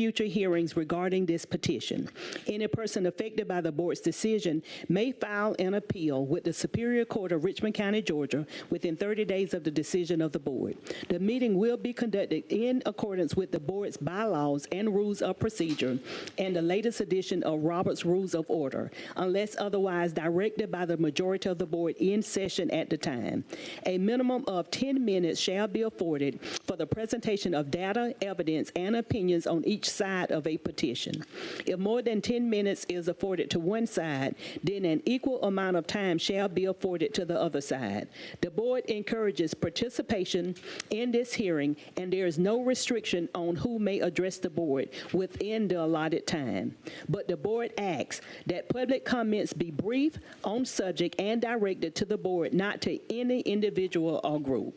future hearings regarding this petition. Any person affected by the board's decision may file an appeal with the Superior Court of Richmond County, Georgia, within 30 days of the decision of the board. The meeting will be conducted in accordance with the board's bylaws and rules of procedure and the latest edition of Robert's Rules of Order, unless otherwise directed by the majority of the board in session at the time. A minimum of 10 minutes shall be afforded for the presentation of data, evidence, and opinions on each side of a petition. If more than 10 minutes is afforded to one side, then an equal amount of time shall be afforded to the other side. The board encourages participation in this hearing, and there is no restriction on who may address the board within the allotted time. But the board asks that public comments be brief, on subject, and directed to the board, not to any individual or group.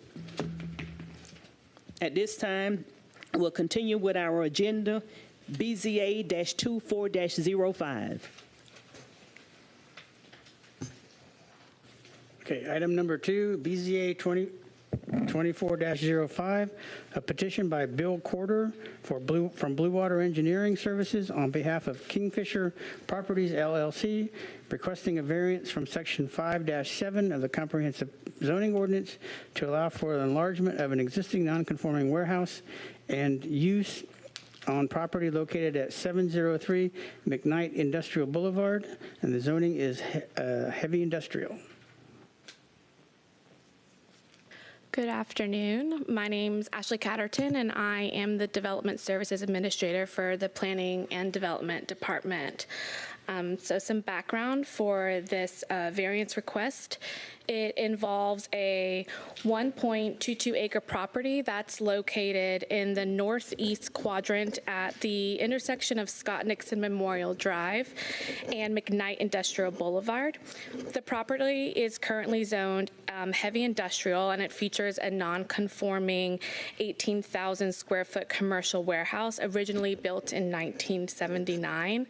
At this time, we'll continue with our agenda, BZA-24-05. Okay, item number 2, BZA 24-05, a petition by Bill Corder from Blue Water Engineering Services on behalf of Kingfisher Properties, LLC, requesting a variance from Section 5-7 of the Comprehensive Zoning Ordinance to allow for an enlargement of an existing non-conforming warehouse and use on property located at 703 McKnight Industrial Boulevard, and the zoning is heavy industrial. Good afternoon. My name's Ashley Catterton, and I am the Development Services Administrator for the Planning and Development Department. So some background for this variance request. It involves a 1.22 acre property that's located in the northeast quadrant at the intersection of Scott Nixon Memorial Drive and McKnight Industrial Boulevard. The property is currently zoned heavy industrial, and it features a non-conforming 18,000 square foot commercial warehouse originally built in 1979.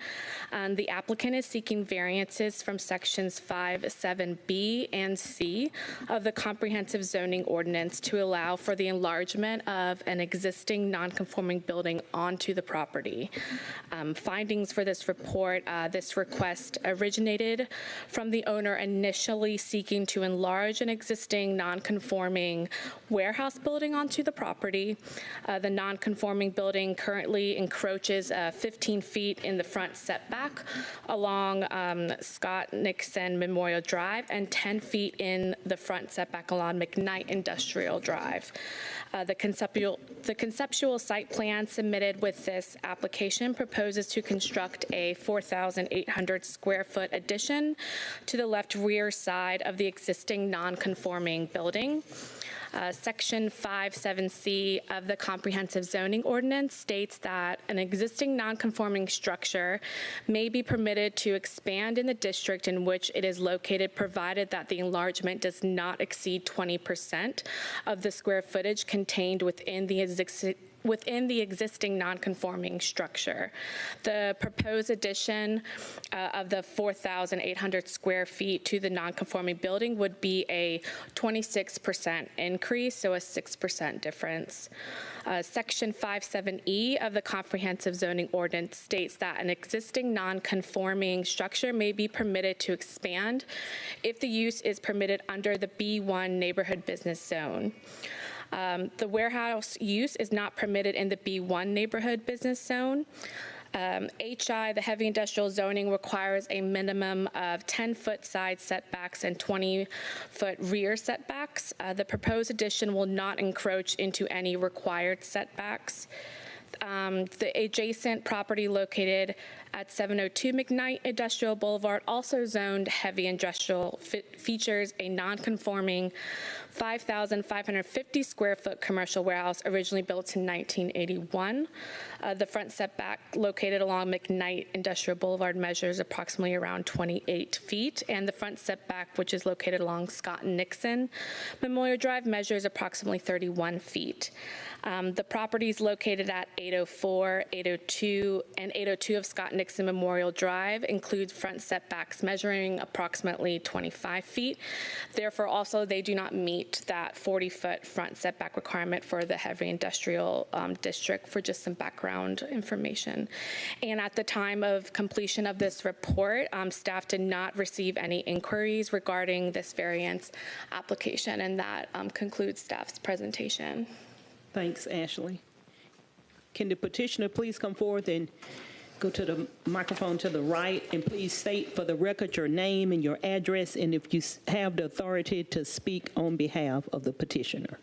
The applicant is seeking variances from sections 5, 7B and C of the Comprehensive Zoning Ordinance to allow for the enlargement of an existing non-conforming building onto the property. Findings for this report, this request originated from the owner initially seeking to enlarge an existing non-conforming warehouse building onto the property. The non-conforming building currently encroaches 15 feet in the front setback along Scott Nixon Memorial Drive and 10 feet in the front setback along McKnight Industrial Drive. The conceptual site plan submitted with this application proposes to construct a 4,800 square foot addition to the left rear side of the existing non-conforming building. Section 5.7c of the Comprehensive Zoning Ordinance states that an existing non-conforming structure may be permitted to expand in the district in which it is located, provided that the enlargement does not exceed 20% of the square footage contained within the existing non-conforming structure. The proposed addition of the 4,800 square feet to the non-conforming building would be a 26% increase, so a 6% difference. Section 5.7e of the Comprehensive Zoning Ordinance states that an existing non-conforming structure may be permitted to expand if the use is permitted under the B1 neighborhood business zone. The warehouse use is not permitted in the B1 neighborhood business zone. HI, the heavy industrial zoning, requires a minimum of 10-foot side setbacks and 20-foot rear setbacks. The proposed addition will not encroach into any required setbacks. The adjacent property located at 702 McKnight Industrial Boulevard, also zoned heavy industrial, features a non-conforming 5,550 square foot commercial warehouse originally built in 1981. The front setback located along McKnight Industrial Boulevard measures approximately around 28 feet, and the front setback, which is located along Scott and Nixon Memorial Drive, measures approximately 31 feet. The property is located at 804, 802, and 802 of Scott and Nixon Memorial Drive includes front setbacks measuring approximately 25 feet. Therefore, also, they do not meet that 40-foot front setback requirement for the heavy industrial district, for just some background information. And at the time of completion of this report, staff did not receive any inquiries regarding this variance application, and that concludes staff's presentation. Thanks, Ashley. Can the petitioner please come forth and go to the microphone to the right, and please state for the record your name and your address, and if you have the authority to speak on behalf of the petitioner.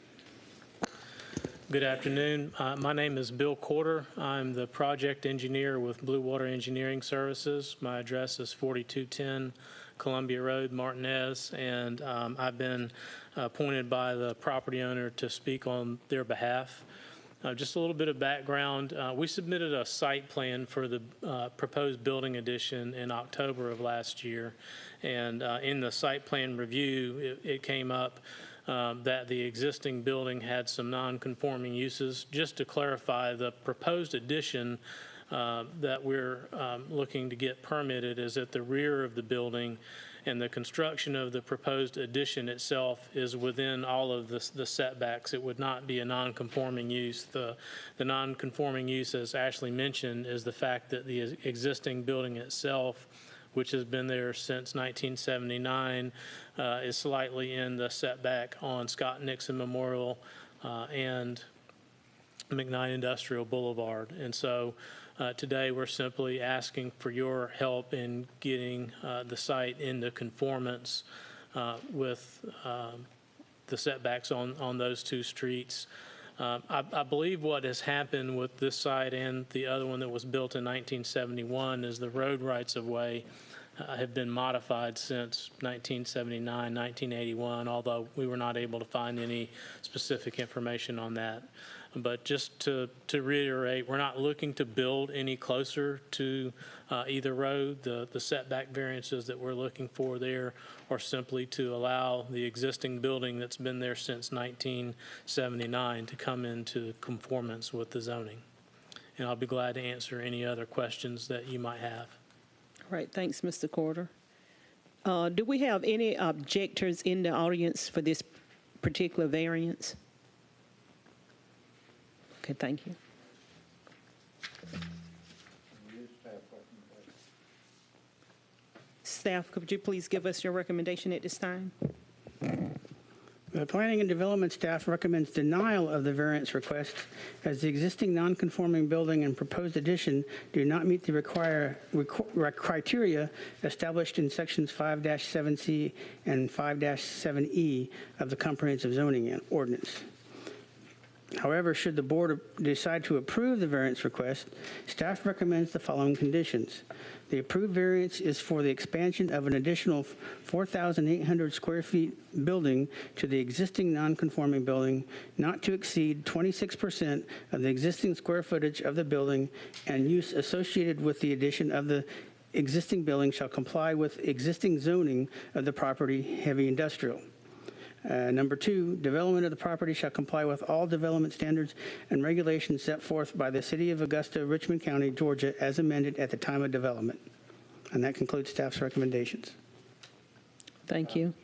Good afternoon. My name is Bill Corder. I'm the project engineer with Blue Water Engineering Services. My address is 4210 Columbia Road, Martinez, and I've been appointed by the property owner to speak on their behalf. Just a little bit of background. We submitted a site plan for the proposed building addition in October of last year, and in the site plan review, it came up that the existing building had some non-conforming uses. Just to clarify, the proposed addition that we're looking to get permitted is at the rear of the building, and the construction of the proposed addition itself is within all of the setbacks. It would not be a non-conforming use. The non-conforming use, as Ashley mentioned, is the fact that the existing building itself, which has been there since 1979, is slightly in the setback on Scott Nixon Memorial and McKnight Industrial Boulevard. And so today we're simply asking for your help in getting the site into conformance with the setbacks on those two streets. I believe what has happened with this site and the other one that was built in 1971 is the road rights of way have been modified since 1979, 1981, although we were not able to find any specific information on that. But just to reiterate, we're not looking to build any closer to either road. The setback variances that we're looking for there are simply to allow the existing building that's been there since 1979 to come into conformance with the zoning. And I'll be glad to answer any other questions that you might have. All right, thanks, Mr. Corder. Do we have any objectors in the audience for this particular variance? Okay, thank you. Staff, could you please give us your recommendation at this time? The Planning and Development staff recommends denial of the variance request as the existing non-conforming building and proposed addition do not meet the criteria established in sections 5-7C and 5-7E of the Comprehensive Zoning Ordinance. However, should the board decide to approve the variance request, staff recommends the following conditions. The approved variance is for the expansion of an additional 4,800 square feet building to the existing non-conforming building, not to exceed 26% of the existing square footage of the building, and use associated with the addition of the existing building shall comply with existing zoning of the property heavy industrial. Number 2, development of the property shall comply with all development standards and regulations set forth by the City of Augusta, Richmond County, Georgia, as amended at the time of development. And that concludes staff's recommendations. Thank you.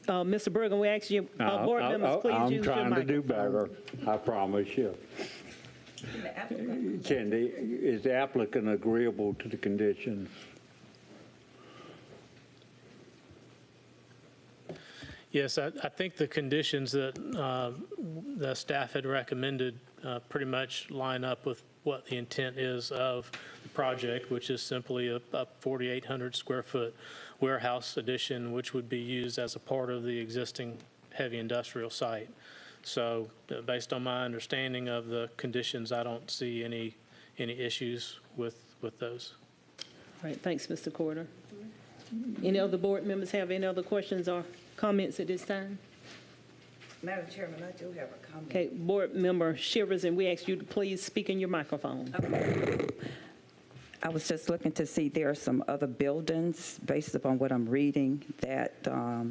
Mr. Bergen, we ask you, board members, please use your I'm trying to do microphone. better, I promise you. Is the applicant agreeable to the conditions? Yes, I think the conditions that the staff had recommended pretty much line up with what the intent is of the project, which is simply a 4,800 square foot warehouse addition, which would be used as a part of the existing heavy industrial site. So based on my understanding of the conditions, I don't see any issues with those. All right, thanks, Mr. Corder. Any other board members have any other questions or comments at this time? Madam Chairman, I do have a comment. Okay, board member Shivers, and we ask you to please speak in your microphone. I was just looking to see there are some other buildings, based upon what I'm reading, that are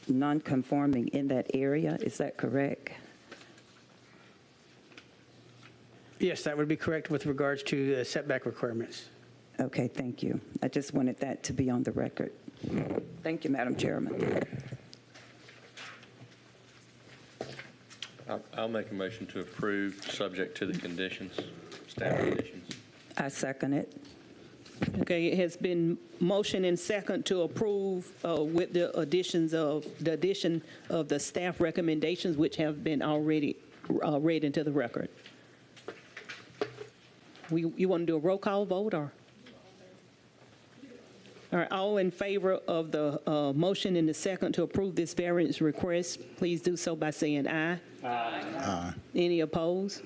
non-conforming in that area. Is that correct? Yes, that would be correct with regards to the setback requirements. Okay, thank you. I just wanted that to be on the record. Thank you, Madam Chairman. I'll make a motion to approve, subject to the conditions, staff conditions. I second it. Okay, it has been motion and second to approve with the addition of the staff recommendations, which have been already read into the record. You want to do a roll call vote, or? All right, all in favor of the motion and the second to approve this variance request, please do so by saying aye. Aye. Any opposed?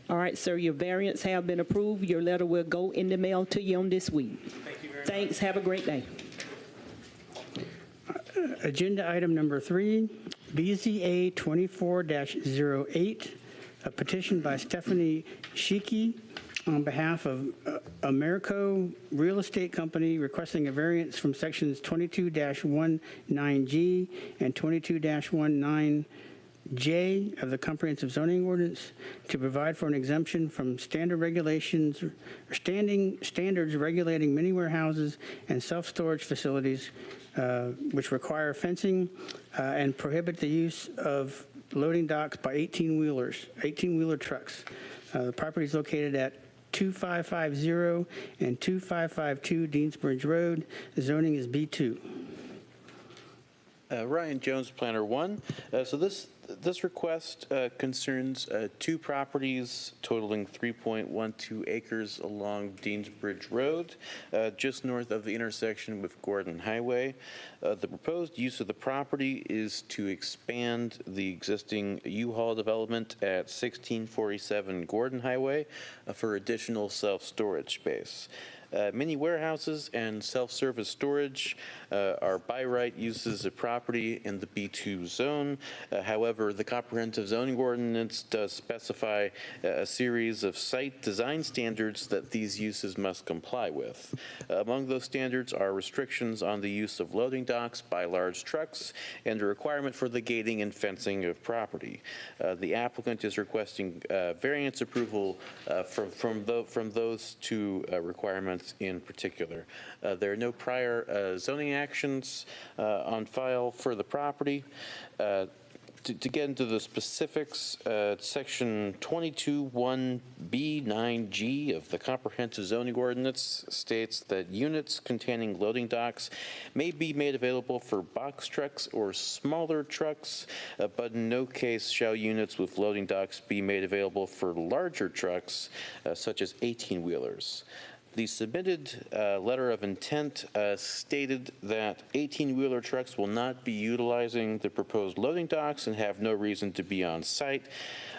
All right, sir, your variance have been approved. Your letter will go in the mail to you on this week. Thank you very much. Thanks, have a great day. Agenda item number 3, BZA 24-08, a petition by Stephanie Shiki on behalf of Americo Real Estate Company requesting a variance from sections 22-19G and 22-19J of the Comprehensive Zoning Ordinance to provide for an exemption from standard regulations or standards regulating mini warehouses and self-storage facilities which require fencing and prohibit the use of loading docks by 18-wheeler trucks. The property is located at 2550 and 2552 Deansbridge Road. The zoning is B2. Ryan Jones, Planner 1. So this request concerns 2 properties totaling 3.12 acres along Deansbridge Road, just north of the intersection with Gordon Highway. The proposed use of the property is to expand the existing U-Haul development at 1647 Gordon Highway for additional self-storage space. Mini warehouses and self-service storage are by right uses of property in the B2 zone. However, the comprehensive zoning ordinance does specify a series of site design standards that these uses must comply with. Among those standards are restrictions on the use of loading docks by large trucks and a requirement for the gating and fencing of property. The applicant is requesting variance approval from those 2 requirements in particular. There are no prior zoning actions on file for the property. To get into the specifics, Section 22(1)B(9)G of the Comprehensive Zoning Ordinance states that units containing loading docks may be made available for box trucks or smaller trucks, but in no case shall units with loading docks be made available for larger trucks, such as 18-wheelers. The submitted letter of intent stated that 18-wheeler trucks will not be utilizing the proposed loading docks and have no reason to be on site.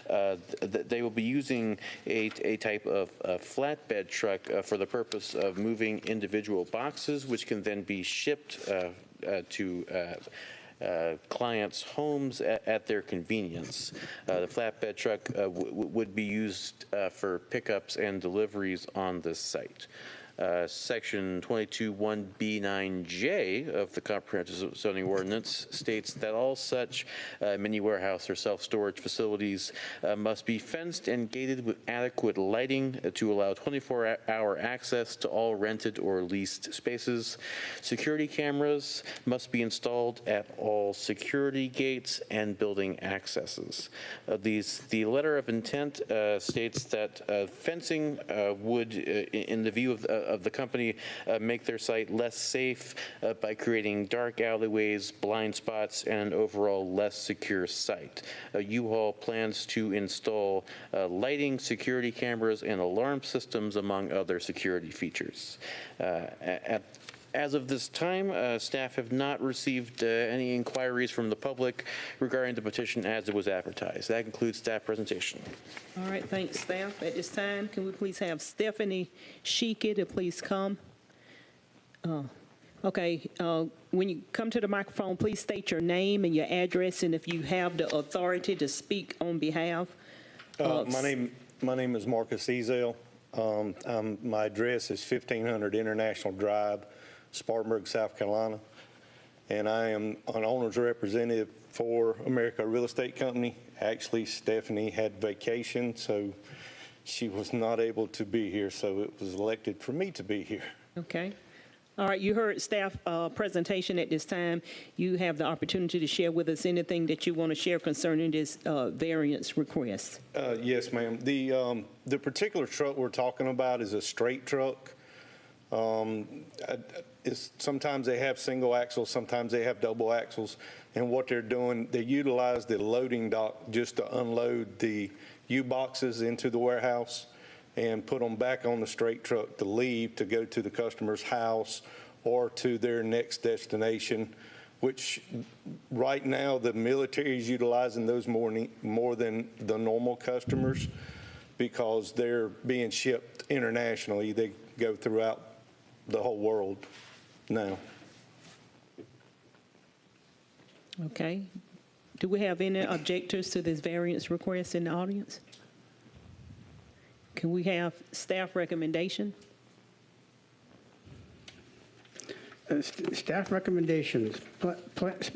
They will be using a type of flatbed truck for the purpose of moving individual boxes, which can then be shipped to clients' homes at their convenience. The flatbed truck would be used for pickups and deliveries on this site. Section 22(1)B(9)J of the Comprehensive Zoning Ordinance states that all such mini warehouse or self-storage facilities must be fenced and gated with adequate lighting to allow 24-hour access to all rented or leased spaces. Security cameras must be installed at all security gates and building accesses. The letter of intent states that fencing would, in the view of the company, make their site less safe by creating dark alleyways, blind spots, and an overall less secure site. U-Haul plans to install lighting, security cameras, and alarm systems, among other security features. As of this time, staff have not received any inquiries from the public regarding the petition as it was advertised. That concludes staff presentation. All right, thanks, staff. At this time, can we please have Stephanie Shiki to please come? Okay, when you come to the microphone, please state your name and your address, and if you have the authority to speak on behalf of... My name is Marcus Ezel. My address is 1500 International Drive, Spartanburg, South Carolina, and I am an owner's representative for America Real Estate Company. Actually, Stephanie had vacation, so she was not able to be here, so it was elected for me to be here. Okay. All right, you heard staff presentation at this time. You have the opportunity to share with us anything that you want to share concerning this variance request. Yes, ma'am. The particular truck we're talking about is a straight truck. Sometimes they have single axles, sometimes they have double axles. And what they're doing, they utilize the loading dock just to unload the U-boxes into the warehouse and put them back on the straight truck to leave to go to the customer's house or to their next destination, which right now the military is utilizing those more than the normal customers because they're being shipped internationally. They go throughout the whole world now. Okay. Do we have any objectors to this variance request in the audience? Can we have staff recommendation? Staff recommendations.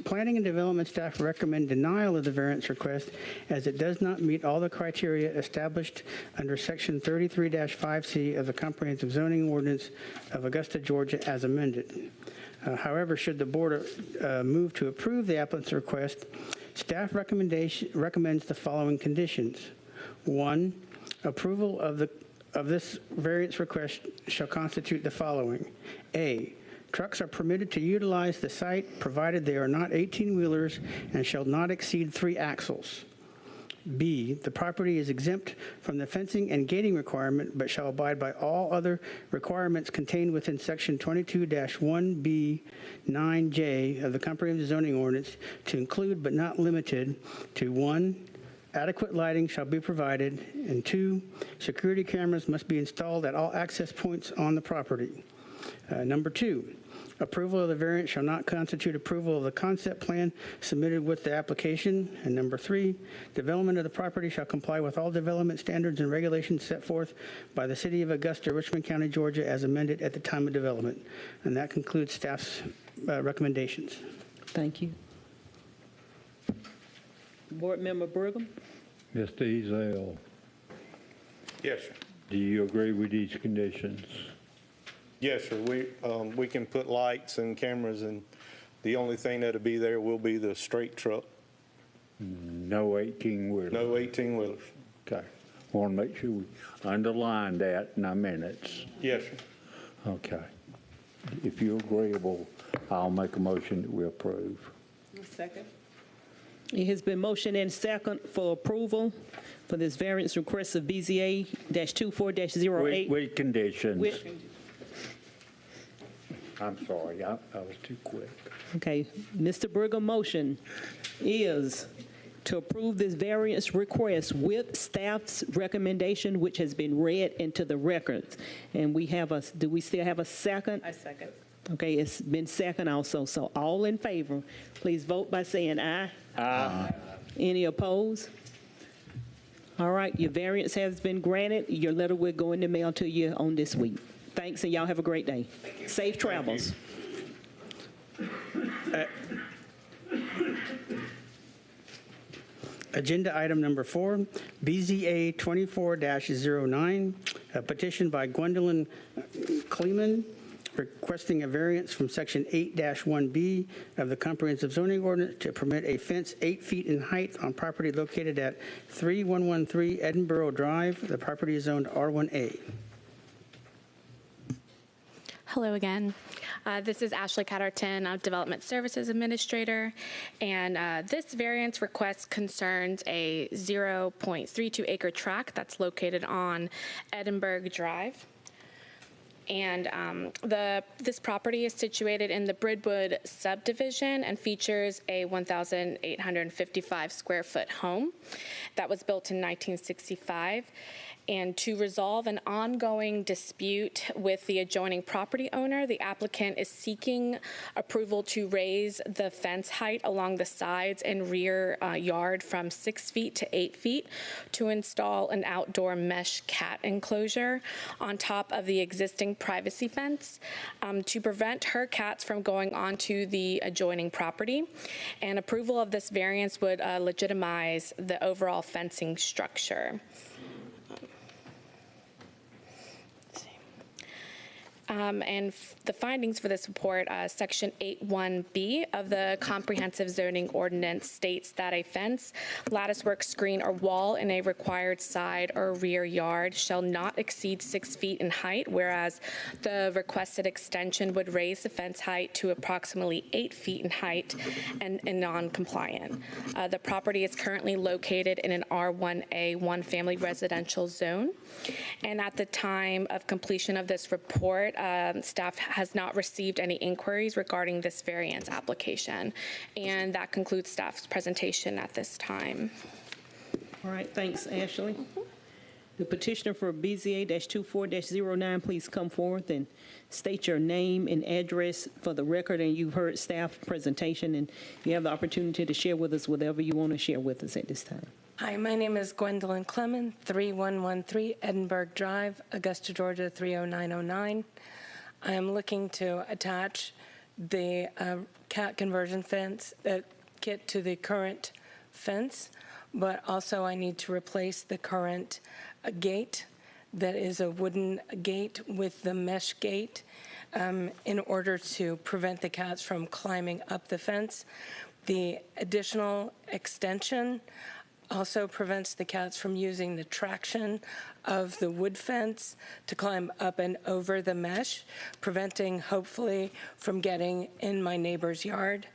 Planning and Development staff recommend denial of the variance request as it does not meet all the criteria established under Section 33-5C of the Comprehensive Zoning Ordinance of Augusta, Georgia, as amended. However, should the board move to approve the applicant's request, staff recommends the following conditions. 1, approval of this variance request shall constitute the following. A, trucks are permitted to utilize the site provided they are not 18-wheelers and shall not exceed 3 axles. B, the property is exempt from the fencing and gating requirement but shall abide by all other requirements contained within Section 22-1B9J of the Comprehensive Zoning Ordinance to include but not limited to 1, adequate lighting shall be provided, and 2, security cameras must be installed at all access points on the property. Number 2, approval of the variance shall not constitute approval of the concept plan submitted with the application. And number 3, development of the property shall comply with all development standards and regulations set forth by the City of Augusta, Richmond County, Georgia, as amended at the time of development. And that concludes staff's recommendations. Thank you. Board Member Brigham? Mr. Ezell, Yes, sir. do you agree with these conditions? Yes, sir. We can put lights and cameras, and the only thing that'll be there will be the straight truck. No 18-wheeler? No 18-wheelers. Okay. Want to make sure we underline that in our minutes. Yes, sir. Okay. If you're agreeable, I'll make a motion that we approve. Second. It has been motioned and second for approval for this variance request of BZA-24-08. With conditions. With- I'm sorry, I was too quick. Okay, Mr. Brigham's motion is to approve this variance request with staff's recommendation, which has been read into the records. And we have do we still have a second? I second. Okay, it's been second also. So all in favor, please vote by saying aye. Aye. Any opposed? All right, your variance has been granted. Your letter will go in the mail to you on this week. Thanks, and y'all have a great day. Safe travels. Agenda item number 4, BZA 24-09, a petition by Gwendolyn Kleeman requesting a variance from Section 8-1B of the Comprehensive Zoning Ordinance to permit a fence 8 feet in height on property located at 3113 Edinburgh Drive. The property is zoned R1A. Hello again. This is Ashley Catterton, Development Services Administrator, and this variance request concerns a 0.32 acre tract that's located on Edinburgh Drive. And this property is situated in the Bridwood subdivision and features a 1,855 square foot home that was built in 1965. And to resolve an ongoing dispute with the adjoining property owner, the applicant is seeking approval to raise the fence height along the sides and rear yard from 6 feet to 8 feet to install an outdoor mesh cat enclosure on top of the existing privacy fence to prevent her cats from going onto the adjoining property. And approval of this variance would legitimize the overall fencing structure. The findings for this report, Section 8.1b of the Comprehensive Zoning Ordinance states that a fence, latticework screen, or wall in a required side or rear yard shall not exceed 6 feet in height, whereas the requested extension would raise the fence height to approximately 8 feet in height and non-compliant. The property is currently located in an R1A one-family residential zone, and at the time of completion of this report, staff has not received any inquiries regarding this variance application. And that concludes staff's presentation at this time. All right, thanks, Ashley. The petitioner for BZA-24-09, please come forth and state your name and address for the record. And you've heard staff presentation, and you have the opportunity to share with us whatever you want to share with us at this time. Hi, my name is Gwendolyn Clemon, 3113 Edinburgh Drive, Augusta, Georgia, 30909. I am looking to attach the cat conversion fence kit to the current fence, but also I need to replace the current gate that is a wooden gate with the mesh gate in order to prevent the cats from climbing up the fence. The additional extension also prevents the cats from using the traction of the wood fence to climb up and over the mesh, preventing, hopefully, from getting in my neighbor's yard.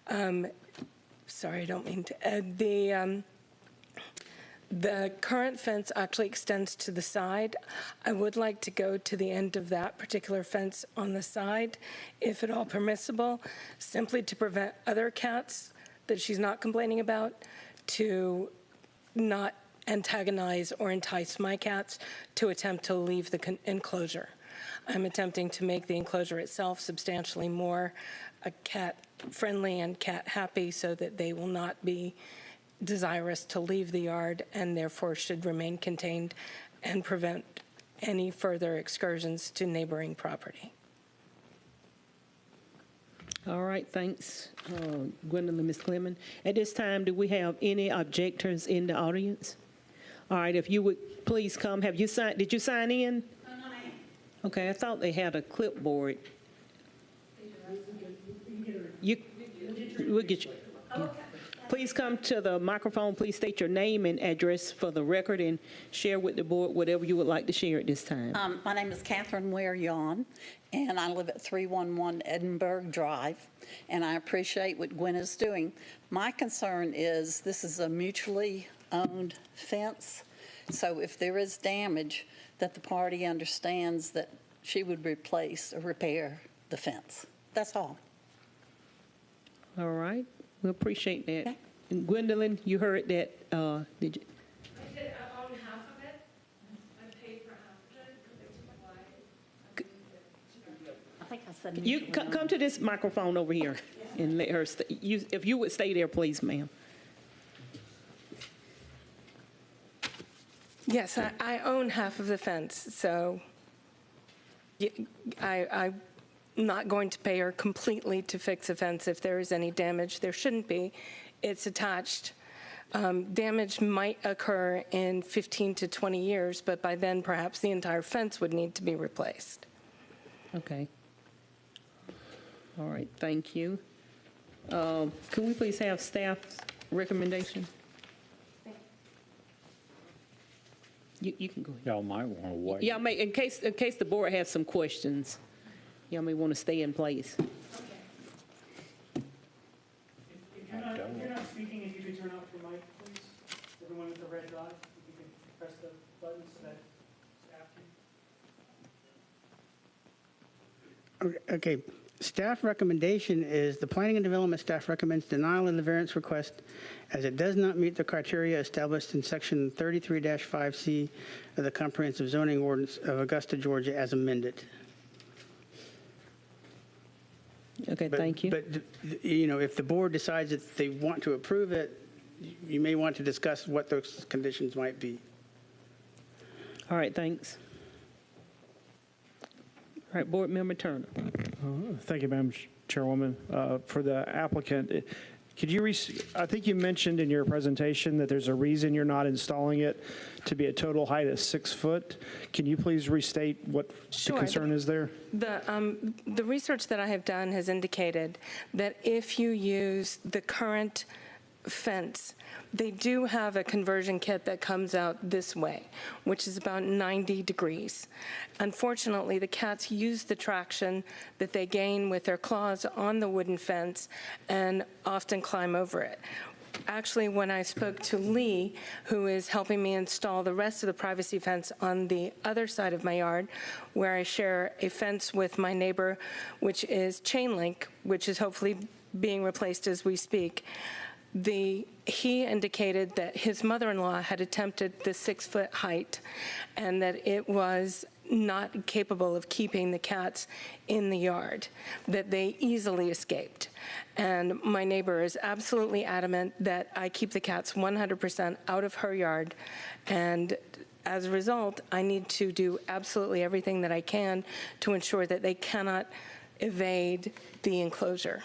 Sorry, I don't mean to. The current fence actually extends to the side. I would like to go to the end of that particular fence on the side, if at all permissible, simply to prevent other cats that she's not complaining about to not antagonize or entice my cats to attempt to leave the enclosure. I'm attempting to make the enclosure itself substantially more cat-friendly and cat-happy so that they will not be desirous to leave the yard and therefore should remain contained and prevent any further excursions to neighboring property. All right, thanks, Gwendolyn, Ms. Clemon. At this time, do we have any objectors in the audience? All right, if you would please come. Have you signed? Did you sign in? No, ma'am. Okay, I thought they had a clipboard. We'll get you. Yeah. Please come to the microphone. Please state your name and address for the record and share with the board whatever you would like to share at this time. My name is Catherine Ware-Yawn, and I live at 311 Edinburgh Drive, and I appreciate what Gwen is doing. My concern is this is a mutually owned fence, so if there is damage, that the party understands that she would replace or repair the fence. That's all. All right. We appreciate that. Okay. And Gwendolyn, you heard that, did you? I did own half of it. I paid for half of it. I think I said You come to this microphone over here and let her if you would stay there, please, ma'am. Yes, I own half of the fence, so I'm not going to pay her completely to fix a fence if there is any damage. There shouldn't be. It's attached. Damage might occur in 15 to 20 years, but by then perhaps the entire fence would need to be replaced. Okay. All right, thank you. Can we please have staff's recommendation? You can go ahead. Y'all might want to wait. Yeah, in case the board has some questions, y'all may want to stay in place. If you're not speaking, if you could turn off your mic, please. Everyone with the red dot, if you could press the button so that staff can. Okay. Staff recommendation is the Planning and Development staff recommends denial of the variance request as it does not meet the criteria established in Section 33-5C of the Comprehensive Zoning Ordinance of Augusta, Georgia, as amended. Okay, thank you. But, if the board decides that they want to approve it, you may want to discuss what those conditions might be. All right, thanks. All right, Board Member Turner. Thank you, Madam Chairwoman. For the applicant, Could you, I think you mentioned in your presentation that there's a reason you're not installing it to be a total height of 6 foot. Can you please restate what the Sure. concern is there? The research that I have done has indicated that if you use the current fence, they do have a conversion kit that comes out this way, which is about 90 degrees. Unfortunately, the cats use the traction that they gain with their claws on the wooden fence and often climb over it. Actually, when I spoke to Lee, who is helping me install the rest of the privacy fence on the other side of my yard, where I share a fence with my neighbor, which is chain link, which is hopefully being replaced as we speak, he indicated that his mother-in-law had attempted the 6-foot height and that it was not capable of keeping the cats in the yard, that they easily escaped. And my neighbor is absolutely adamant that I keep the cats 100% out of her yard. And as a result, I need to do absolutely everything that I can to ensure that they cannot evade the enclosure.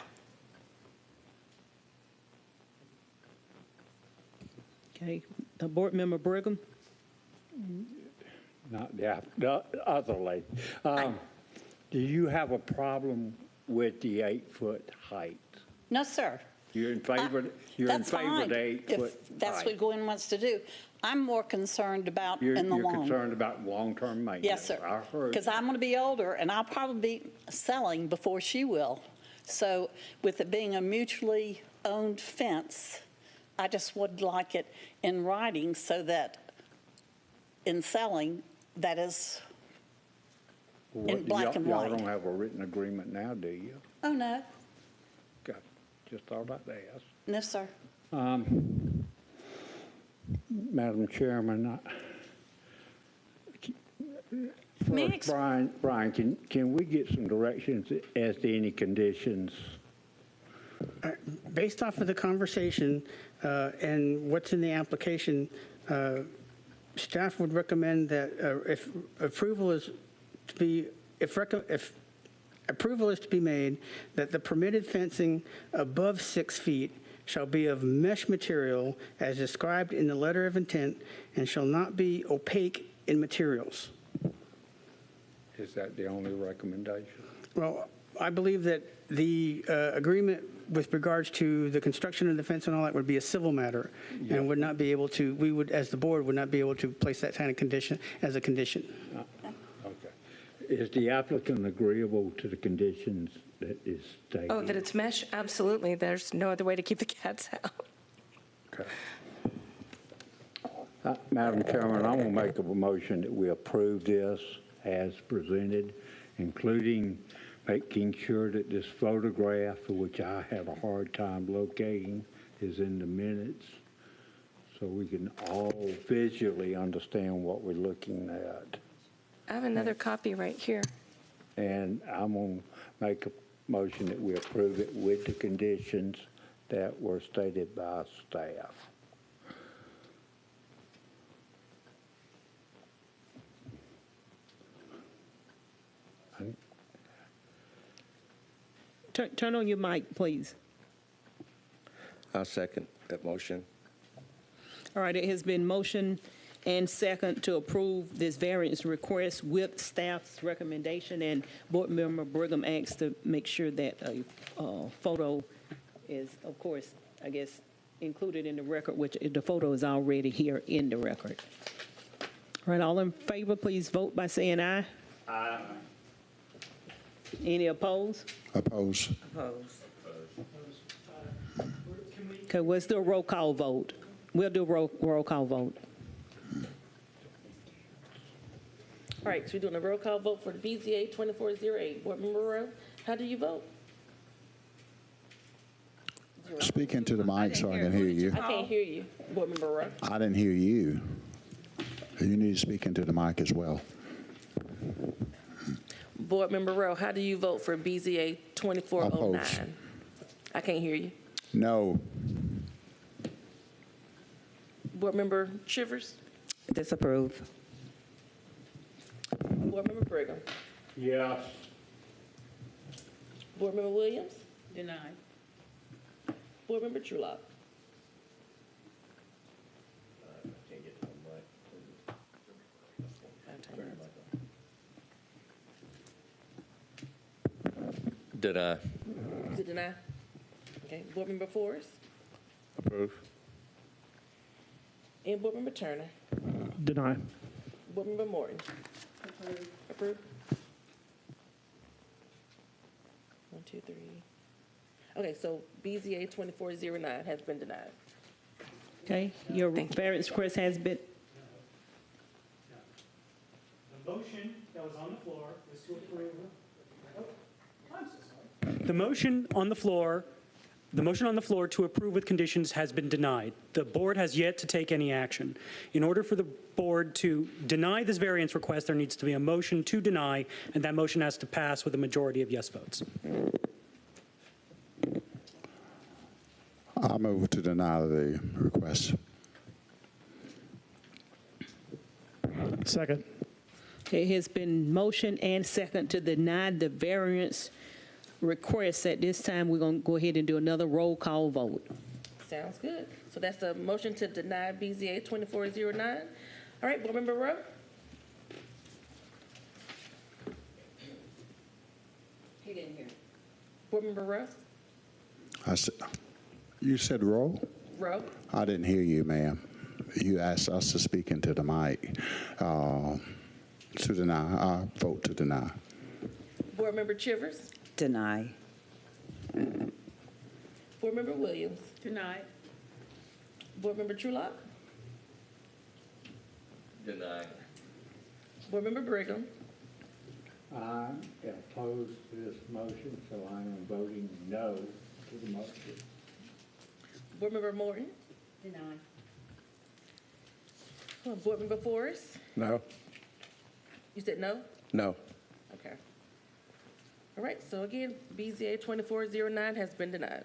Okay, Board Member Brigham? Not the other lady. Do you have a problem with the 8-foot height? No, sir. You're in favor, you're in That's favor of fine, the 8-foot height? if that's what Gwen wants to do. I'm more concerned about You're in the long. concerned about long-term maintenance? Yes, sir. I heard. Because I'm going to be older, and I'll probably be selling before she will. So with it being a mutually owned fence, I just would like it in writing so that in selling, that is in black and white. Y'all don't have a written agreement now, do you? Oh, no. Okay, just thought I'd ask. No, sir. Madam Chairman, first, Brian, can we get some directions as to any conditions? Based off of the conversation and what's in the application, staff would recommend that if approval is to be made, that the permitted fencing above 6 feet shall be of mesh material as described in the letter of intent and shall not be opaque in materials. Is that the only recommendation? Well, I believe that the agreement with regards to the construction of the fence and all that would be a civil matter and would not be able to, we would, as the board, would not be able to place that kind of condition as a condition. Okay. Is the applicant agreeable to the conditions that is stated? Oh, that it's mesh? Absolutely. There's no other way to keep the cats out. Okay. Madam Chairman, I'm going to make a motion that we approve this as presented, including making sure that this photograph, which I have a hard time locating, is in the minutes so we can all visually understand what we're looking at. I have another copy right here. And I'm going to make a motion that we approve it with the conditions that were stated by staff. Turn on your mic, please. I'll second that motion. All right, it has been motion and second to approve this variance request with staff's recommendation, and Board Member Brigham asked to make sure that a photo is, of course, I guess, included in the record, which the photo is already here in the record. All right, all in favor, please vote by saying aye. Aye. Any opposed? Oppose. Okay, let's do a roll call vote. We'll do a roll call vote. All right, so we're doing a roll call vote for the BZA 2408. Board Member Rowe, how do you vote? Speak into the mic so I can hear you. I can't hear you, Board Member Rowe. I didn't hear you. You need to speak into the mic as well. Board Member Rowe, how do you vote for BZA 2409? Oppose. I can't hear you. No. Board Member Shivers? Disapprove. Board Member Brigham? Yes. Board Member Williams? Denied. Board Member Trulock. Deny. Is it deny? Okay, Board Member Forrest Approve. and Board Member Turner. Deny. Board Member Morton. Approve. 1, 2, 3. Okay, so BZA 2409 has been denied. Okay, your variance request has been, The motion that was on the floor is to approve. Oh, I'm so sorry. The motion on the floor to approve with conditions has been denied. The board has yet to take any action. In order for the board to deny this variance request, there needs to be a motion to deny, and that motion has to pass with a majority of yes votes. I move to deny the request. Second. it has been motion and second to deny the variance request. At this time, we're going to go ahead and do another roll call vote. Sounds good. So that's a motion to deny BZA 2409. All right, Board Member Rowe? He didn't hear. Board Member Rowe? You said roll? Rowe? I didn't hear you, ma'am. You asked us to speak into the mic. To deny, I vote to deny. Board Member Chivers? Deny. Board Member Williams? Denied. Board Member Trulock? Deny. Board Member Brigham? I am opposed to this motion, so I am voting no to the motion. Board Member Morton? Denied. Board Member Forrest? No. You said no? No. Okay. All right, so again, BZA 2409 has been denied.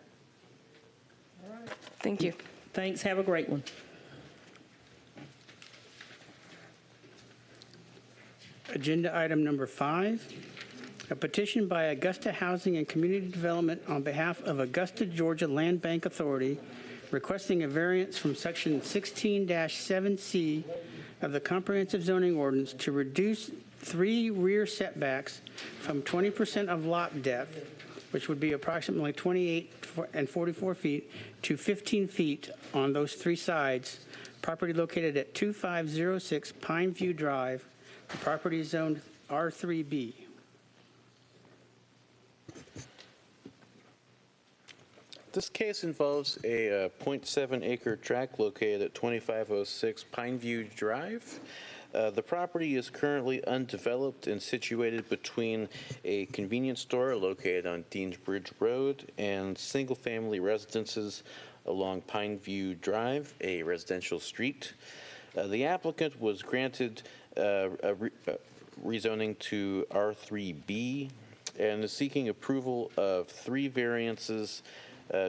All right. Thank you. Thanks, have a great one. Agenda item number 5, a petition by Augusta Housing and Community Development on behalf of Augusta, Georgia Land Bank Authority requesting a variance from section 16-7C of the Comprehensive Zoning Ordinance to reduce 3 rear setbacks from 20% of lot depth, which would be approximately 28 and 44 feet, to 15 feet on those 3 sides. Property located at 2506 Pine View Drive. The property is zoned R3B. This case involves a 0.7 acre tract located at 2506 Pineview Drive. The property is currently undeveloped and situated between a convenience store located on Deansbridge Road and single-family residences along Pineview Drive, a residential street. The applicant was granted rezoning to R3B and is seeking approval of 3 variances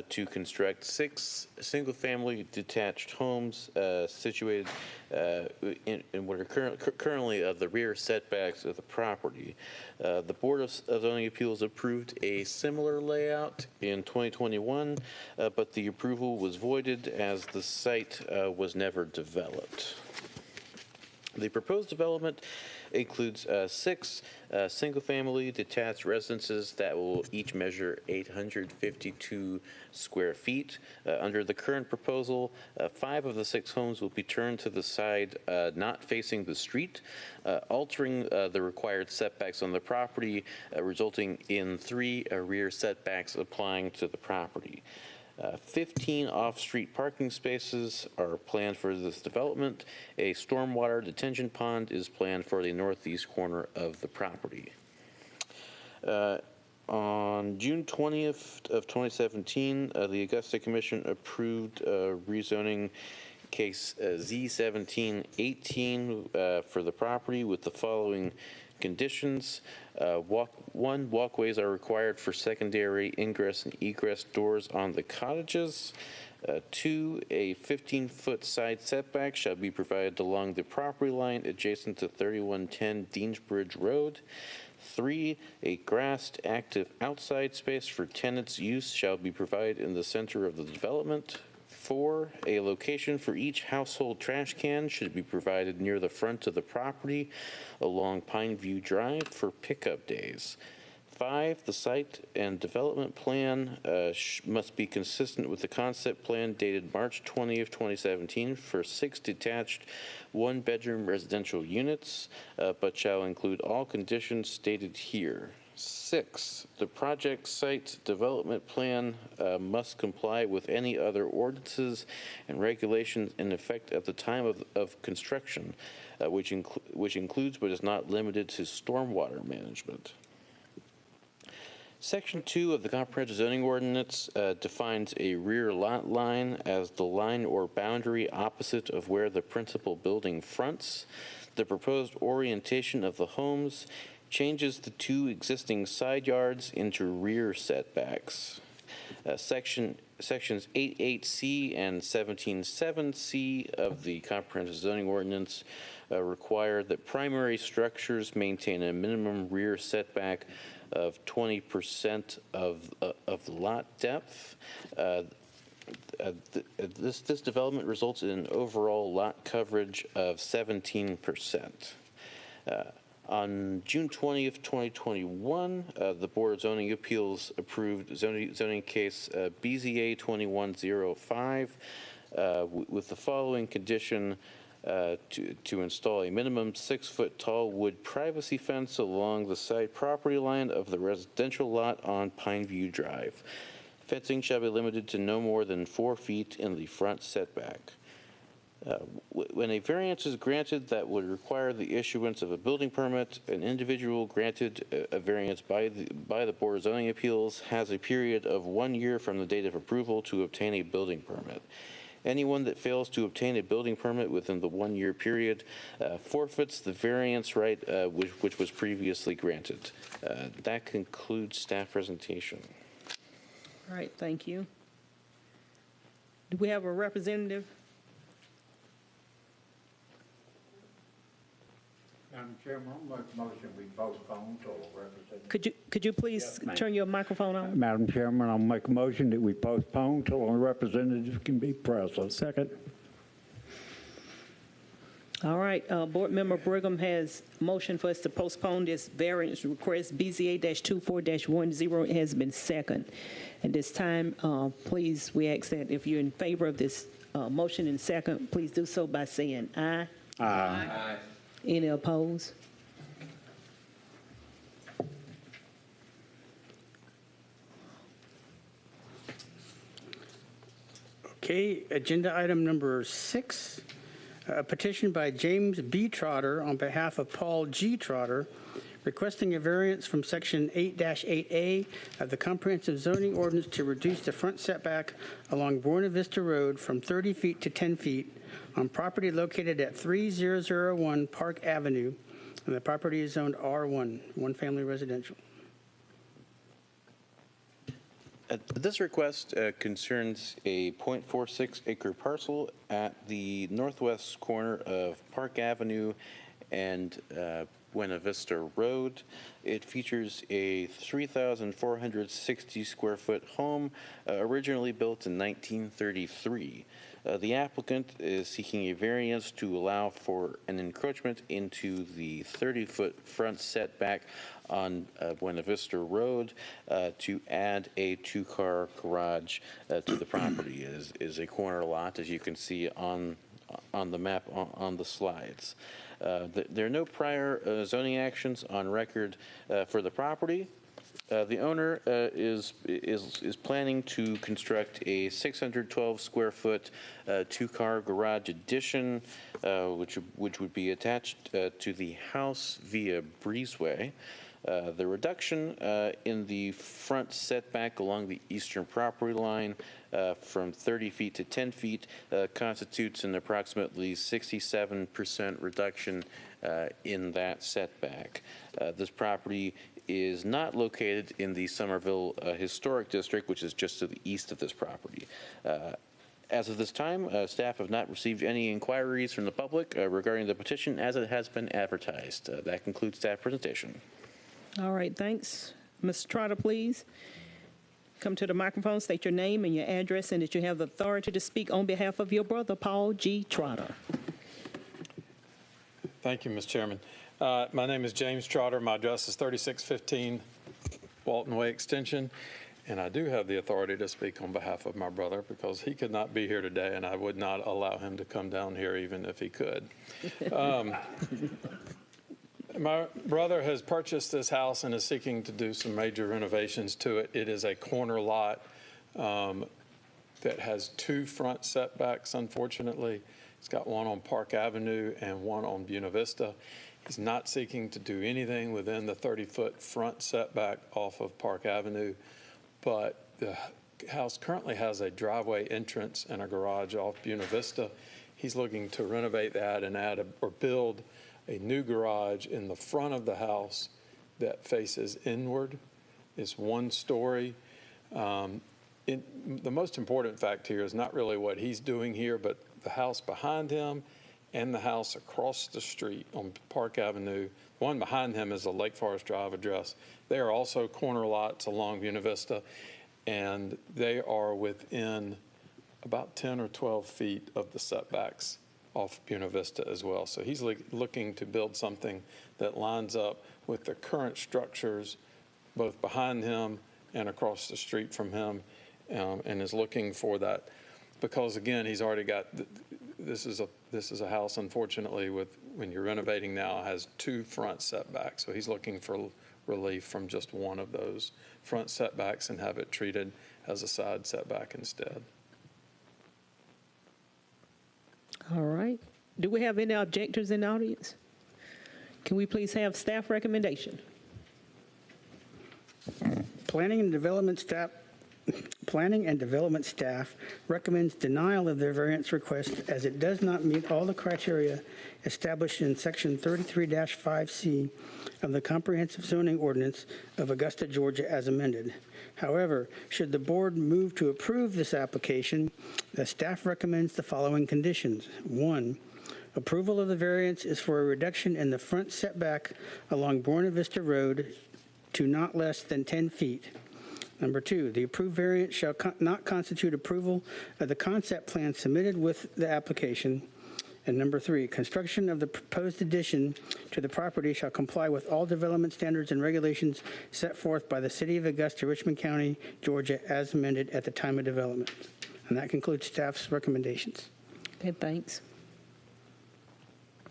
to construct 6 single-family detached homes situated in what are currently the rear setbacks of the property. The Board of Zoning Appeals approved a similar layout in 2021, but the approval was voided as the site was never developed. The proposed development includes 6 single-family detached residences that will each measure 852 square feet. Under the current proposal, 5 of the 6 homes will be turned to the side not facing the street, altering the required setbacks on the property, resulting in 3 rear setbacks applying to the property. 15 off-street parking spaces are planned for this development. A stormwater detention pond is planned for the northeast corner of the property. On June 20th of 2017, the Augusta Commission approved rezoning case Z1718 for the property with the following conditions. 1, walkways are required for secondary ingress and egress doors on the cottages. 2, a 15-foot side setback shall be provided along the property line adjacent to 3110 Deansbridge Road. 3, a grassed active outside space for tenants' use shall be provided in the center of the development. 4, a location for each household trash can should be provided near the front of the property along Pineview Drive for pickup days. 5, the site and development plan must be consistent with the concept plan dated March 20th, 2017 for 6 detached one-bedroom residential units, but shall include all conditions stated here. 6, the project site development plan must comply with any other ordinances and regulations in effect at the time of construction, which includes but is not limited to stormwater management. Section 2 of the comprehensive zoning ordinance defines a rear lot line as the line or boundary opposite of where the principal building fronts. The proposed orientation of the homes changes the 2 existing side yards into rear setbacks. Sections 8.8C and 17.7C of the comprehensive zoning ordinance require that primary structures maintain a minimum rear setback of 20% of the lot depth. This development results in an overall lot coverage of 17%. On June 20th, 2021, the Board of Zoning Appeals approved zoning case BZA 2105 with the following condition: to install a minimum 6-foot tall wood privacy fence along the side property line of the residential lot on Pineview Drive. Fencing shall be limited to no more than 4 feet in the front setback. When a variance is granted that would require the issuance of a building permit, an individual granted a variance by the Board of Zoning Appeals has a period of 1 year from the date of approval to obtain a building permit. Anyone that fails to obtain a building permit within the 1 year period forfeits the variance right which was previously granted. That concludes staff presentation. All right, thank you. Do we have a representative? Madam Chairman, I'll make a motion we postpone till representative. Could you please turn your microphone on? Madam Chairman, I'll make a motion that we postpone till a representative can be present. Second. All right, Board Member Brigham has motion for us to postpone this variance request. BZA-24-10 has been second. At this time, please, we ask that if you're in favor of this motion and second, please do so by saying aye. Aye. Any opposed? Okay, agenda item number 6, a petition by James B. Trotter on behalf of Paul G. Trotter, requesting a variance from section 8-8A of the comprehensive zoning ordinance to reduce the front setback along Buena Vista Road from 30 feet to 10 feet on property located at 3001 Park Avenue, and the property is zoned R1, one-family residential. This request concerns a .46 acre parcel at the northwest corner of Park Avenue and Buena Vista Road. It features a 3,460 square foot home originally built in 1933. The applicant is seeking a variance to allow for an encroachment into the 30-foot front setback on Buena Vista Road to add a 2-car garage to the property. It is a corner lot, as you can see on the map on the slides. There are no prior zoning actions on record for the property. The owner is planning to construct a 612 square foot 2-car garage addition, which would be attached to the house via breezeway. The reduction in the front setback along the eastern property line from 30 feet to 10 feet constitutes an approximately 67% reduction in that setback. This property is not located in the Somerville Historic District, which is just to the east of this property. As of this time, staff have not received any inquiries from the public regarding the petition as it has been advertised. That concludes staff presentation. All right, thanks. Ms. Trotter, please come to the microphone, state your name and your address, and that you have the authority to speak on behalf of your brother, Paul G. Trotter. Thank you, Ms. Chairman. My name is James Trotter. My address is 3615 Walton Way Extension, and I do have the authority to speak on behalf of my brother because he could not be here today, and I would not allow him to come down here even if he could. My brother has purchased this house and is seeking to do some major renovations to it. It is a corner lot that has 2 front setbacks, unfortunately. It's got one on Park Avenue and one on Buena Vista. He's not seeking to do anything within the 30-foot front setback off of Park Avenue, but the house currently has a driveway entrance and a garage off Buena Vista. He's looking to renovate that and add or build a new garage in the front of the house that faces inward. It's 1 story. The most important fact here is not really what he's doing here, but the house behind him and the house across the street on Park Avenue. The one behind him is a Lake Forest Drive address. They are also corner lots along Buena Vista, and they are within about 10 or 12 feet of the setbacks off Buena Vista as well. So he's looking to build something that lines up with the current structures both behind him and across the street from him, and is looking for that because, again, he's already got this is a house, unfortunately, with when you're renovating now, has 2 front setbacks. So he's looking for relief from just one of those front setbacks and have it treated as a side setback instead. All right. Do we have any objectors in the audience? Can we please have staff recommendation? Planning and Development staff recommends denial of their variance request as it does not meet all the criteria established in Section 33-5C of the Comprehensive Zoning Ordinance of Augusta, Georgia, as amended. However, should the board move to approve this application, the staff recommends the following conditions. 1, approval of the variance is for a reduction in the front setback along Buena Vista Road to not less than 10 feet. Number 2, the approved variance shall not constitute approval of the concept plan submitted with the application. And number 3, construction of the proposed addition to the property shall comply with all development standards and regulations set forth by the City of Augusta, Richmond County, Georgia, as amended at the time of development. And that concludes staff's recommendations. Okay, thanks.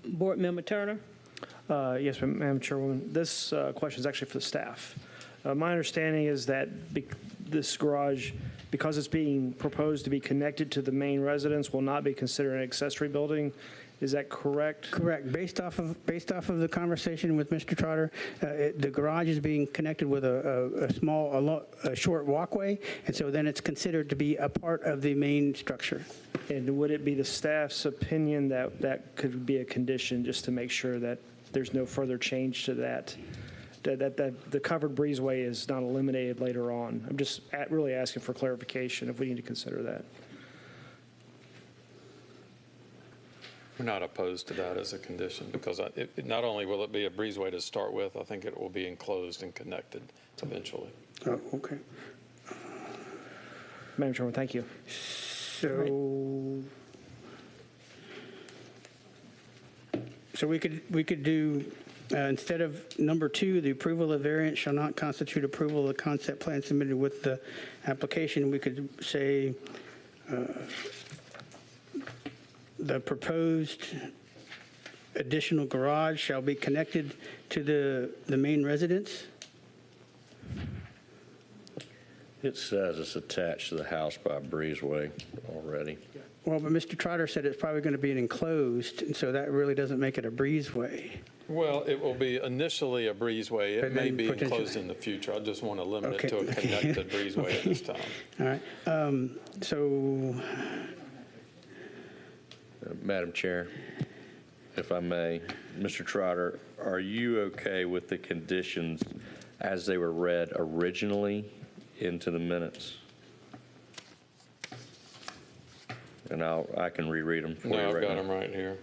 Board Member Turner? Yes, Madam Chairwoman. This question is actually for the staff. My understanding is that this garage, because it's being proposed to be connected to the main residence, will not be considered an accessory building. Is that correct? Correct. Based off of the conversation with Mr. Trotter, the garage is being connected with a short walkway, and so then it's considered to be a part of the main structure. And would it be the staff's opinion that that could be a condition just to make sure that there's no further change to that the covered breezeway is not eliminated later on? I'm just really asking for clarification if we need to consider that. We're not opposed to that as a condition because not only will it be a breezeway to start with, I think it will be enclosed and connected eventually. Oh, okay. Madam Chairman, thank you. So we could do, instead of number 2, the approval of variance shall not constitute approval of the concept plan submitted with the application, we could say the proposed additional garage shall be connected to the main residence. It says it's attached to the house by a breezeway already. Well, but Mr. Trotter said it's probably going to be an enclosed, and so that really doesn't make it a breezeway. Well, it will be initially a breezeway. It may be enclosed in the future. I just want to limit it to a connected breezeway at this time. All right. So, Madam Chair, if I may, Mr. Trotter, are you okay with the conditions as they were read originally into the minutes? And I can reread them for you right now. No, I've got them right here.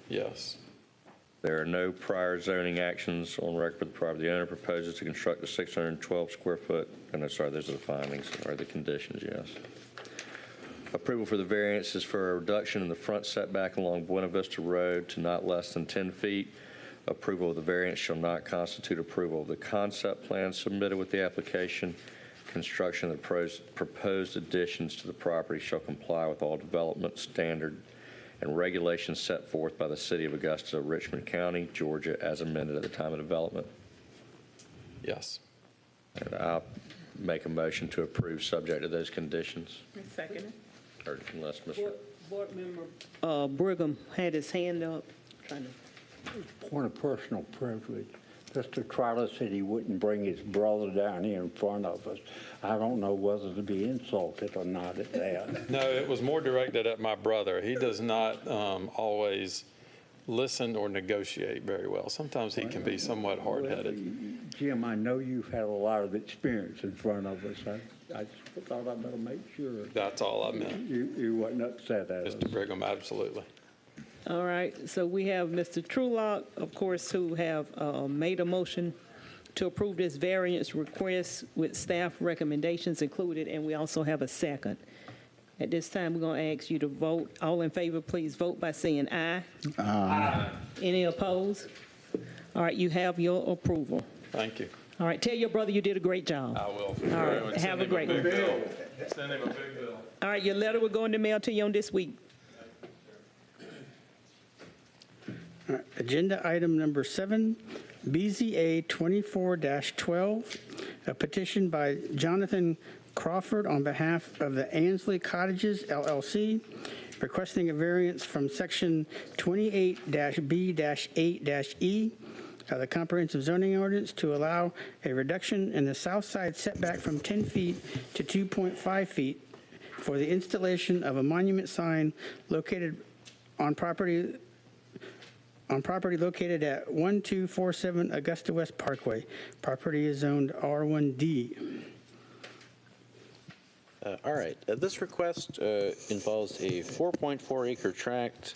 Yes. There are no prior zoning actions on record for the property. The owner proposes to construct a 612 square foot, those are the findings, or the conditions, yes. Approval for the variance is for a reduction in the front setback along Buena Vista Road to not less than 10 feet. Approval of the variance shall not constitute approval of the concept plan submitted with the application. Construction of the proposed additions to the property shall comply with all development standard and regulations set forth by the City of Augusta, Richmond County, Georgia, as amended at the time of development. Yes. And I'll make a motion to approve subject to those conditions. Second. Or unless Mr. Board Member Brigham had his hand up, trying to. Point of personal privilege. Mr. Trotter said he wouldn't bring his brother down here in front of us. I don't know whether to be insulted or not at that. No, it was more directed at my brother. He does not always listen or negotiate very well. Sometimes he can be somewhat hard-headed. Jim, I know you've had a lot of experience in front of us. I just thought I'd better make sure. That's all I meant. You wasn't upset at us. Mr. Brigham, absolutely. All right, so we have Mr. Trulock, of course, who have made a motion to approve this variance request with staff recommendations included, and we also have a second. At this time, we're going to ask you to vote. All in favor, please vote by saying aye. Aye. Any opposed? All right, you have your approval. Thank you. All right, tell your brother you did a great job. I will. All right, have a great one. Send him a big bill. All right, your letter will go in the mail to you on this week. All right, agenda item number 7, BZA 24-12, a petition by Jonathan Crawford on behalf of the Ansley Cottages LLC, requesting a variance from section 28-B-8-E of the comprehensive zoning ordinance to allow a reduction in the south side setback from 10 feet to 2.5 feet for the installation of a monument sign located on property located at 1247 Augusta West Parkway. Property is zoned R1D. All right. This request involves a 4.4-acre tract,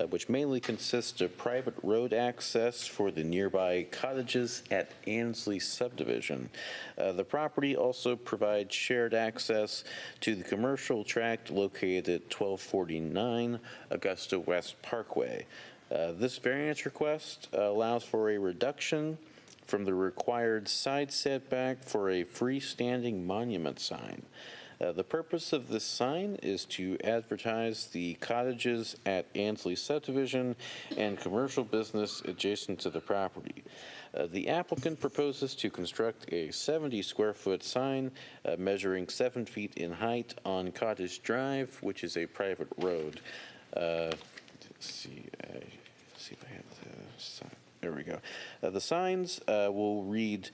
which mainly consists of private road access for the nearby cottages at Ansley subdivision. The property also provides shared access to the commercial tract located at 1249 Augusta West Parkway. This variance request allows for a reduction from the required side setback for a freestanding monument sign. The purpose of this sign is to advertise the cottages at Ansley subdivision and commercial business adjacent to the property. The applicant proposes to construct a 70-square-foot sign measuring 7 feet in height on Cottage Drive, which is a private road. Let's see if I have the sign. There we go. The signs will read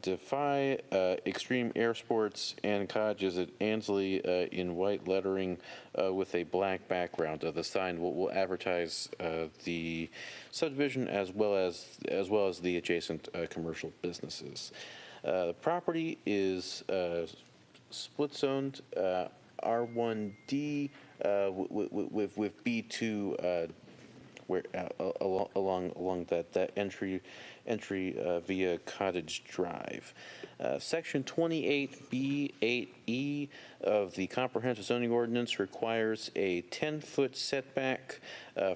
Defy Extreme Air Sports and Cottages at Ansley in white lettering with a black background. The sign will advertise the subdivision as well as the adjacent commercial businesses. The property is split zoned R1D with B2 where along that entry via Cottage Drive. Section 28B8E of the Comprehensive Zoning Ordinance requires a 10-foot setback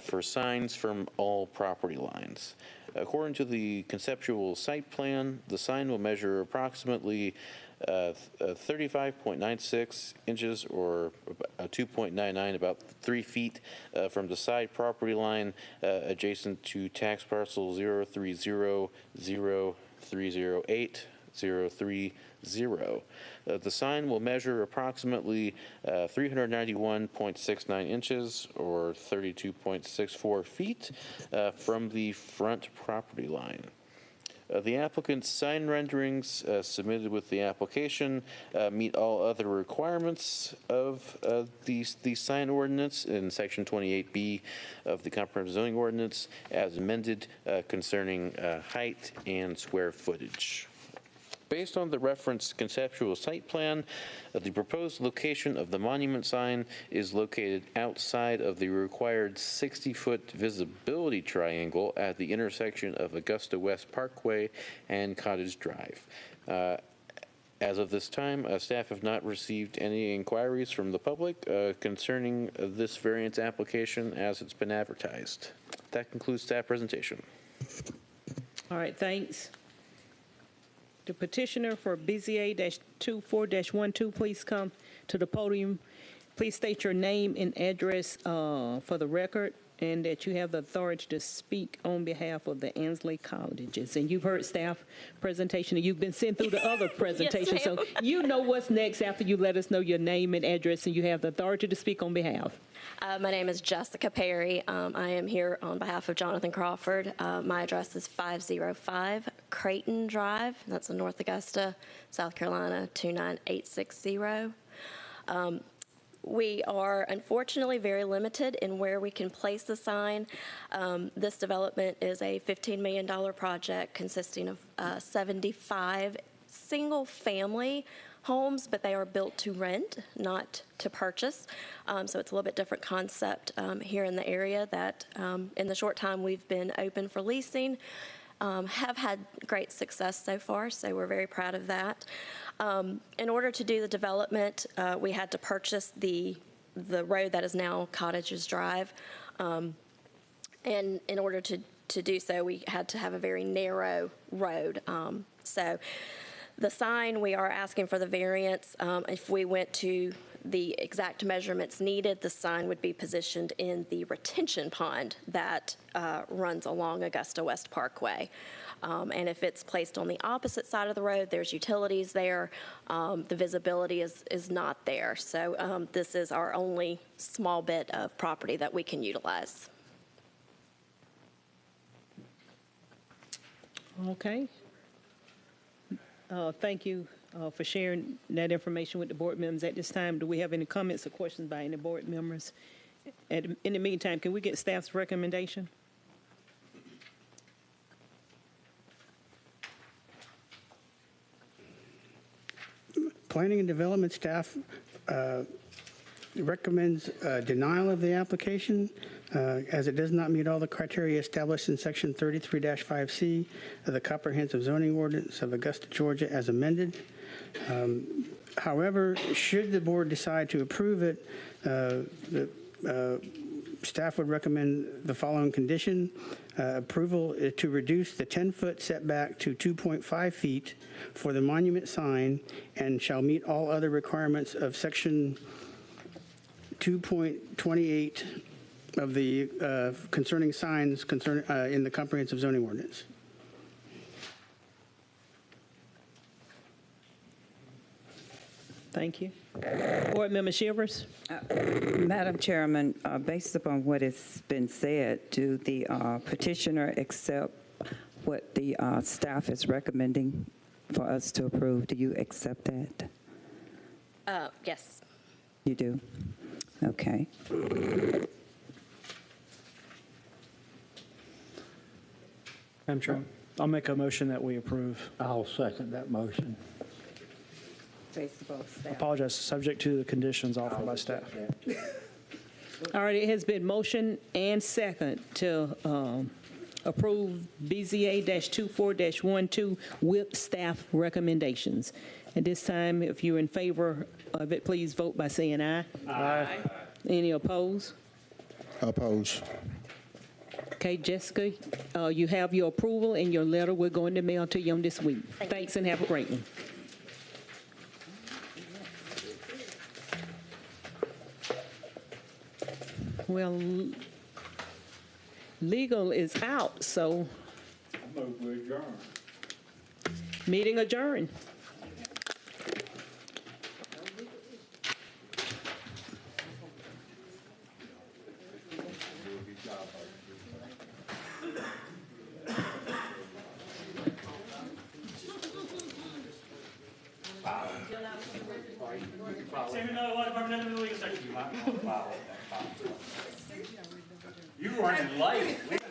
for signs from all property lines. According to the conceptual site plan, the sign will measure approximately 35.96 inches or 2.99, about 3 feet from the side property line adjacent to tax parcel 0300308-030. The sign will measure approximately 391.69 inches or 32.64 feet from the front property line. The applicant's sign renderings submitted with the application meet all other requirements of the sign ordinance in Section 28B of the Comprehensive Zoning Ordinance as amended concerning height and square footage. Based on the referenced conceptual site plan, the proposed location of the monument sign is located outside of the required 60-foot visibility triangle at the intersection of Augusta West Parkway and Cottage Drive. As of this time, staff have not received any inquiries from the public concerning this variance application as it's been advertised. That concludes staff presentation. All right, thanks. The petitioner for BZA-24-12, please come to the podium. Please state your name and address for the record, and that you have the authority to speak on behalf of the Ansley Colleges. And you've heard staff presentation, and you've been sent through the other presentation, Yes, so ma'am. you know what's next after you let us know your name and address, and you have the authority to speak on behalf. My name is Jessica Perry. I am here on behalf of Jonathan Crawford. My address is 505 Creighton Drive. That's in North Augusta, South Carolina, 29860. We are unfortunately very limited in where we can place the sign. This development is a $15 million project consisting of 75 single-family homes, but they are built to rent, not to purchase. So it's a little bit different concept here in the area that in the short time we've been open for leasing, have had great success so far, so we're very proud of that. In order to do the development, we had to purchase the road that is now Cottages Drive. And in order to do so, we had to have a very narrow road. So the sign, we are asking for the variance. If we went to the exact measurements needed, the sign would be positioned in the retention pond that runs along Augusta West Parkway. And if it's placed on the opposite side of the road, there's utilities there. The visibility is not there. So this is our only small bit of property that we can utilize. Okay. Thank you for sharing that information with the board members at this time. Do we have any comments or questions by any board members? In the meantime, can we get staff's recommendation? Planning and Development staff recommends denial of the application as it does not meet all the criteria established in Section 33-5C of the Comprehensive Zoning Ordinance of Augusta, Georgia, as amended. However, should the board decide to approve it, staff would recommend the following condition. Approval is to reduce the 10-foot setback to 2.5 feet for the monument sign and shall meet all other requirements of Section 2.28 of the concerning signs in the Comprehensive Zoning Ordinance. Thank you. Board Member Shivers? Madam Chairman, based upon what has been said, do the petitioner accept what the staff is recommending for us to approve? Do you accept that? Yes. You do? Okay. Madam Chair, I'll make a motion that we approve. I'll second that motion. Based upon I staff. apologize, subject to the conditions offered by staff. All right, it has been motion and second to approve BZA-24-12 with staff recommendations. At this time, if you're in favor of it, please vote by saying aye. Aye. Any opposed? Oppose. Okay, Jessica, you have your approval and your letter. We're going to mail to you on this week. Thank you. Thanks and have a great one. Well, legal is out, so meeting adjourned. You running late.